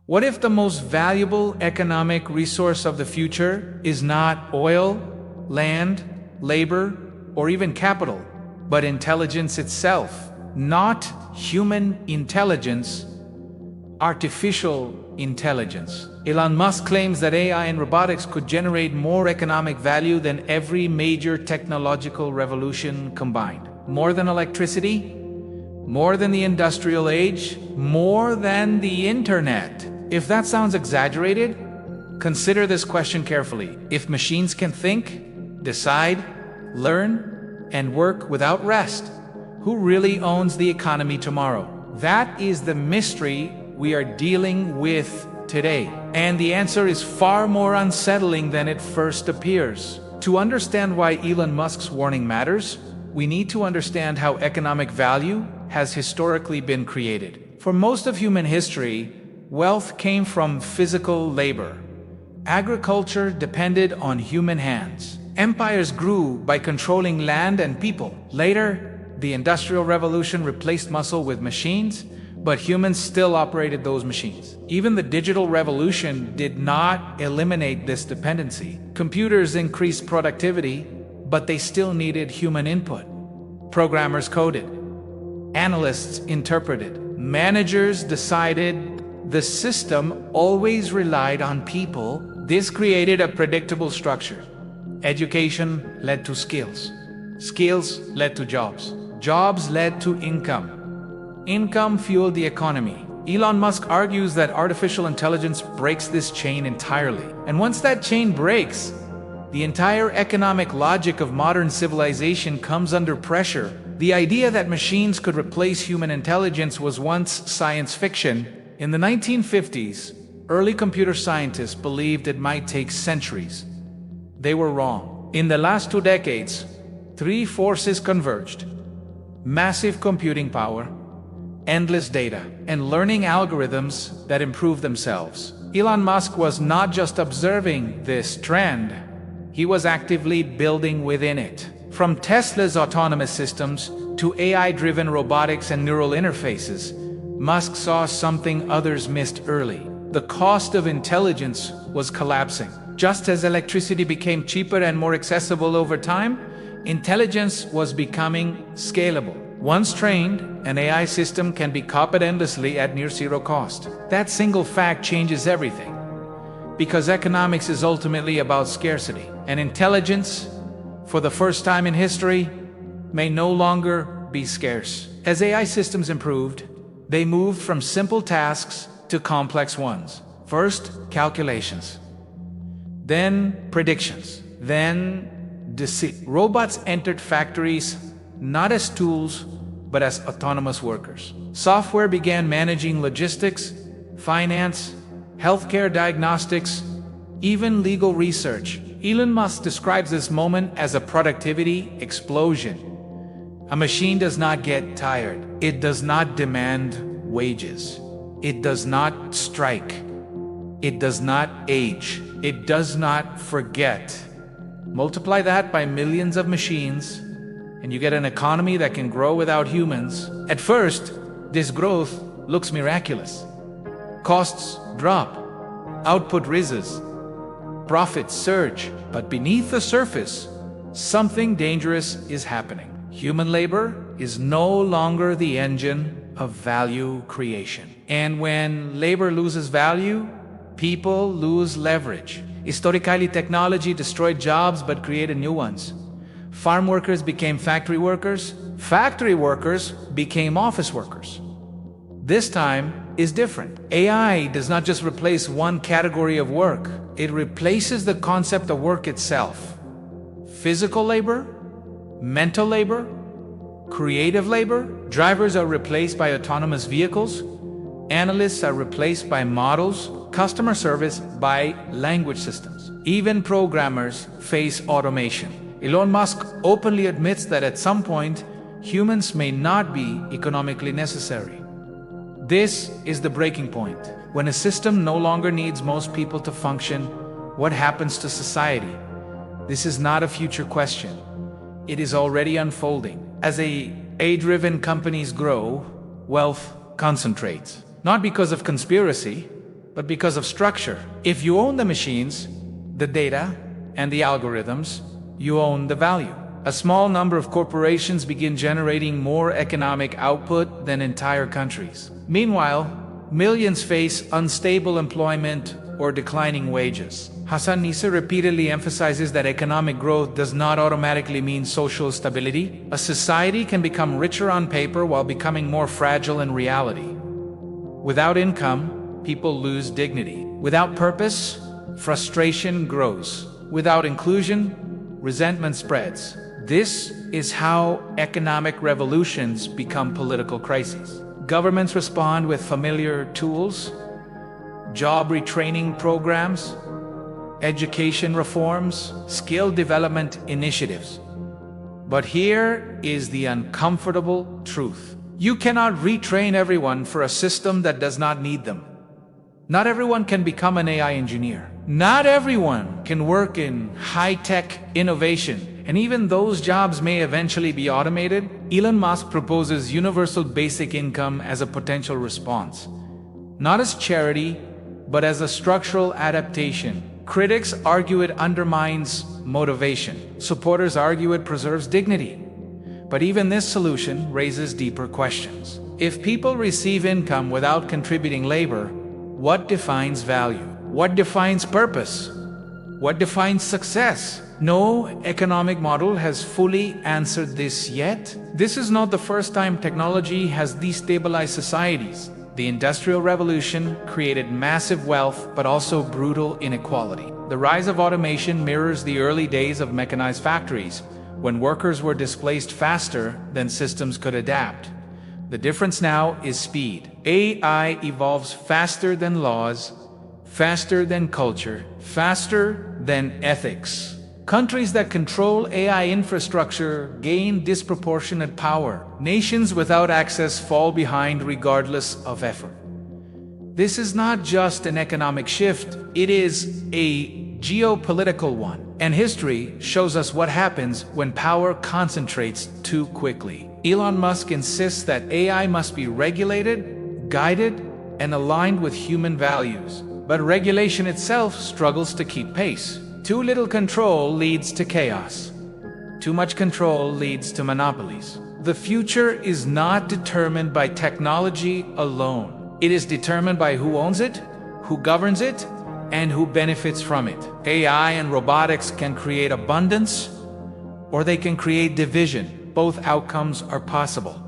What if the most valuable economic resource of the future is not oil, land, labor, or even capital, but intelligence itself? Not human intelligence, artificial intelligence. Elon Musk claims that AI and robotics could generate more economic value than every major technological revolution combined. More than electricity, more than the industrial age, more than the internet. If that sounds exaggerated, consider this question carefully. If machines can think, decide, learn, and work without rest, who really owns the economy tomorrow? That is the mystery we are dealing with today. And the answer is far more unsettling than it first appears. To understand why Elon Musk's warning matters, we need to understand how economic value has historically been created. For most of human history, wealth came from physical labor. Agriculture depended on human hands. Empires grew by controlling land and people. Later, the Industrial Revolution replaced muscle with machines, but humans still operated those machines. Even the digital revolution did not eliminate this dependency. Computers increased productivity, but they still needed human input. Programmers coded. Analysts interpreted. Managers decided. The system always relied on people. This created a predictable structure. Education led to skills. Skills led to jobs. Jobs led to income. Income fueled the economy. Elon Musk argues that artificial intelligence breaks this chain entirely. And once that chain breaks, the entire economic logic of modern civilization comes under pressure. The idea that machines could replace human intelligence was once science fiction. In the 1950s, early computer scientists believed it might take centuries. They were wrong. In the last 2 decades, 3 forces converged: massive computing power, endless data, and learning algorithms that improve themselves. Elon Musk was not just observing this trend, he was actively building within it. From Tesla's autonomous systems to AI-driven robotics and neural interfaces, Musk saw something others missed early. The cost of intelligence was collapsing. Just as electricity became cheaper and more accessible over time, intelligence was becoming scalable. Once trained, an AI system can be copied endlessly at near zero cost. That single fact changes everything. Because economics is ultimately about scarcity. And intelligence, for the first time in history, may no longer be scarce. As AI systems improved, they moved from simple tasks to complex ones. First, calculations. Then, predictions. Then, deceit. Robots entered factories not as tools, but as autonomous workers. Software began managing logistics, finance, healthcare diagnostics, even legal research. Elon Musk describes this moment as a productivity explosion. A machine does not get tired. It does not demand wages. It does not strike. It does not age. It does not forget. Multiply that by millions of machines, and you get an economy that can grow without humans. At first, this growth looks miraculous. Costs drop. Output rises. Profits surge. But beneath the surface, something dangerous is happening. Human labor is no longer the engine of value creation. And when labor loses value, people lose leverage. Historically, technology destroyed jobs but created new ones. Farm workers became factory workers. Factory workers became office workers. This time is different. AI does not just replace one category of work. It replaces the concept of work itself. Physical labor, mental labor, creative labor. Drivers are replaced by autonomous vehicles. Analysts are replaced by models. Customer service by language systems. Even programmers face automation. Elon Musk openly admits that at some point, humans may not be economically necessary. This is the breaking point. When a system no longer needs most people to function, what happens to society? This is not a future question. It is already unfolding. As AI-driven companies grow, wealth concentrates. Not because of conspiracy, but because of structure. If you own the machines, the data, and the algorithms, you own the value. A small number of corporations begin generating more economic output than entire countries. Meanwhile, millions face unstable employment or declining wages. Hassan Nisa repeatedly emphasizes that economic growth does not automatically mean social stability. A society can become richer on paper while becoming more fragile in reality. Without income, people lose dignity. Without purpose, frustration grows. Without inclusion, resentment spreads. This is how economic revolutions become political crises. Governments respond with familiar tools, job retraining programs, education reforms, skill development initiatives. But here is the uncomfortable truth. You cannot retrain everyone for a system that does not need them. Not everyone can become an AI engineer. Not everyone can work in high-tech innovation, and even those jobs may eventually be automated. Elon Musk proposes universal basic income as a potential response, not as charity, but as a structural adaptation. Critics argue it undermines motivation. Supporters argue it preserves dignity. But even this solution raises deeper questions. If people receive income without contributing labor, what defines value? What defines purpose? What defines success? No economic model has fully answered this yet. This is not the first time technology has destabilized societies. The Industrial Revolution created massive wealth, but also brutal inequality. The rise of automation mirrors the early days of mechanized factories, when workers were displaced faster than systems could adapt. The difference now is speed. AI evolves faster than laws, faster than culture, faster than ethics. Countries that control AI infrastructure gain disproportionate power. Nations without access fall behind regardless of effort. This is not just an economic shift, it is a geopolitical one. And history shows us what happens when power concentrates too quickly. Elon Musk insists that AI must be regulated, guided, and aligned with human values. But regulation itself struggles to keep pace. Too little control leads to chaos. Too much control leads to monopolies. The future is not determined by technology alone. It is determined by who owns it, who governs it, and who benefits from it. AI and robotics can create abundance, or they can create division. Both outcomes are possible.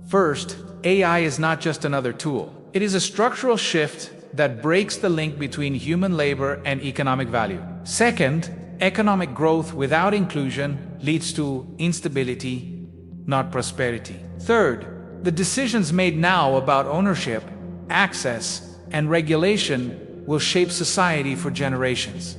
First, AI is not just another tool. It is a structural shift that breaks the link between human labor and economic value. Second, economic growth without inclusion leads to instability, not prosperity. Third, the decisions made now about ownership, access, and regulation will shape society for generations.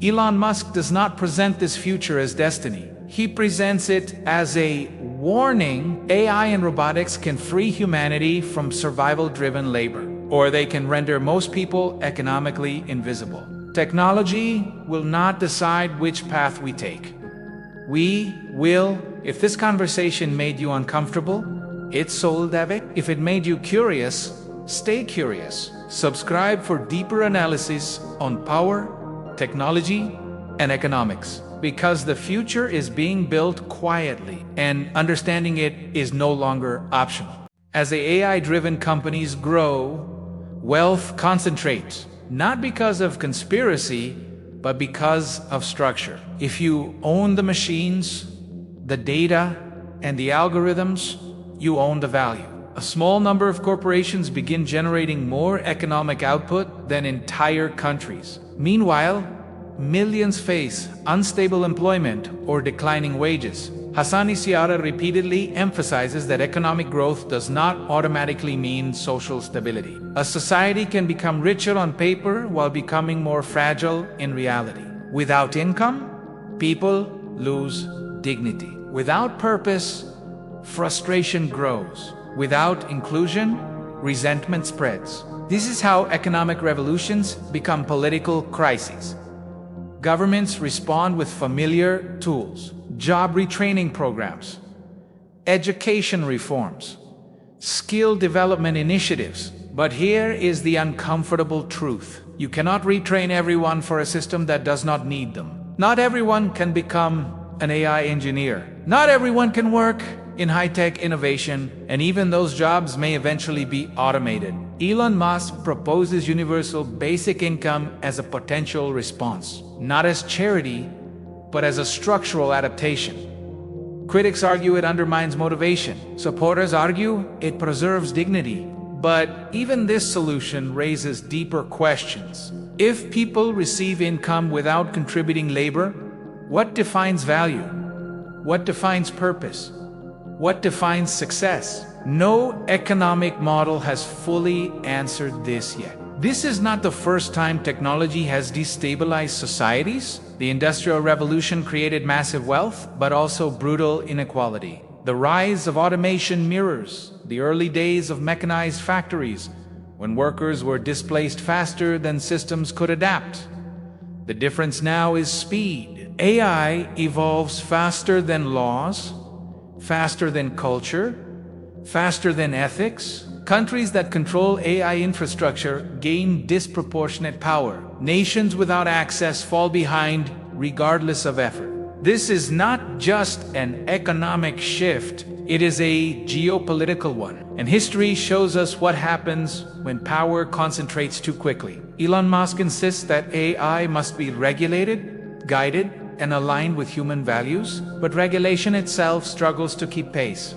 Elon Musk does not present this future as destiny. He presents it as a warning. AI and robotics can free humanity from survival-driven labor, or they can render most people economically invisible. Technology will not decide which path we take. We will. If this conversation made you uncomfortable, it's Soldavic. If it made you curious, stay curious. Subscribe for deeper analysis on power, technology, and economics. Because the future is being built quietly, and understanding it is no longer optional. As the AI-driven companies grow, wealth concentrates, not because of conspiracy, but because of structure. If you own the machines, the data, and the algorithms, you own the value. A small number of corporations begin generating more economic output than entire countries. Meanwhile, millions face unstable employment or declining wages. Hassan Nisa repeatedly emphasizes that economic growth does not automatically mean social stability. A society can become richer on paper while becoming more fragile in reality. Without income, people lose dignity. Without purpose, frustration grows. Without inclusion, resentment spreads. This is how economic revolutions become political crises. Governments respond with familiar tools, job retraining programs, education reforms, skill development initiatives. But here is the uncomfortable truth. You cannot retrain everyone for a system that does not need them. Not everyone can become an AI engineer. Not everyone can work in high-tech innovation, and even those jobs may eventually be automated. Elon Musk proposes universal basic income as a potential response, not as charity, but as a structural adaptation. Critics argue it undermines motivation. Supporters argue it preserves dignity. But even this solution raises deeper questions. If people receive income without contributing labor, what defines value? What defines purpose? What defines success? No economic model has fully answered this yet. This is not the first time technology has destabilized societies. The Industrial Revolution created massive wealth, but also brutal inequality. The rise of automation mirrors the early days of mechanized factories, when workers were displaced faster than systems could adapt. The difference now is speed. AI evolves faster than laws, faster than culture, faster than ethics. Countries that control AI infrastructure gain disproportionate power. Nations without access fall behind regardless of effort. This is not just an economic shift, it is a geopolitical one. And history shows us what happens when power concentrates too quickly. Elon Musk insists that AI must be regulated, guided, and aligned with human values, but regulation itself struggles to keep pace.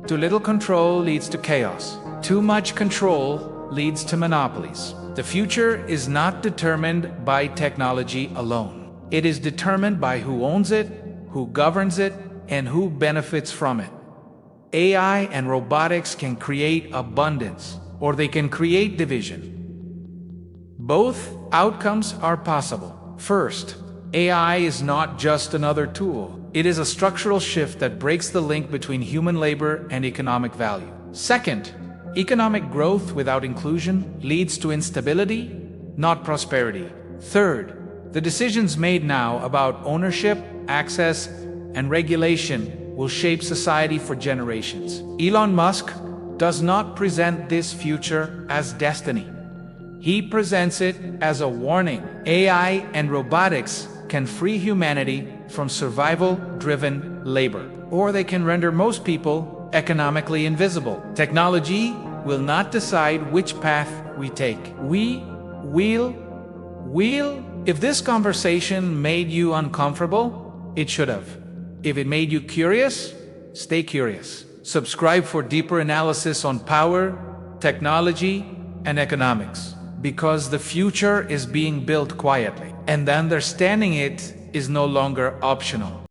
Too little control leads to chaos. Too much control leads to monopolies. The future is not determined by technology alone. It is determined by who owns it, who governs it, and who benefits from it. AI and robotics can create abundance, or they can create division. Both outcomes are possible. First, AI is not just another tool. It is a structural shift that breaks the link between human labor and economic value. Second, economic growth without inclusion leads to instability, not prosperity. Third, the decisions made now about ownership, access, and regulation will shape society for generations. Elon Musk does not present this future as destiny. He presents it as a warning. AI and robotics can free humanity from survival-driven labor, or they can render most people economically invisible. Technology will not decide which path we take. We'll. If this conversation made you uncomfortable, it should have. If it made you curious, stay curious. Subscribe for deeper analysis on power, technology, and economics. Because the future is being built quietly, and understanding it is no longer optional.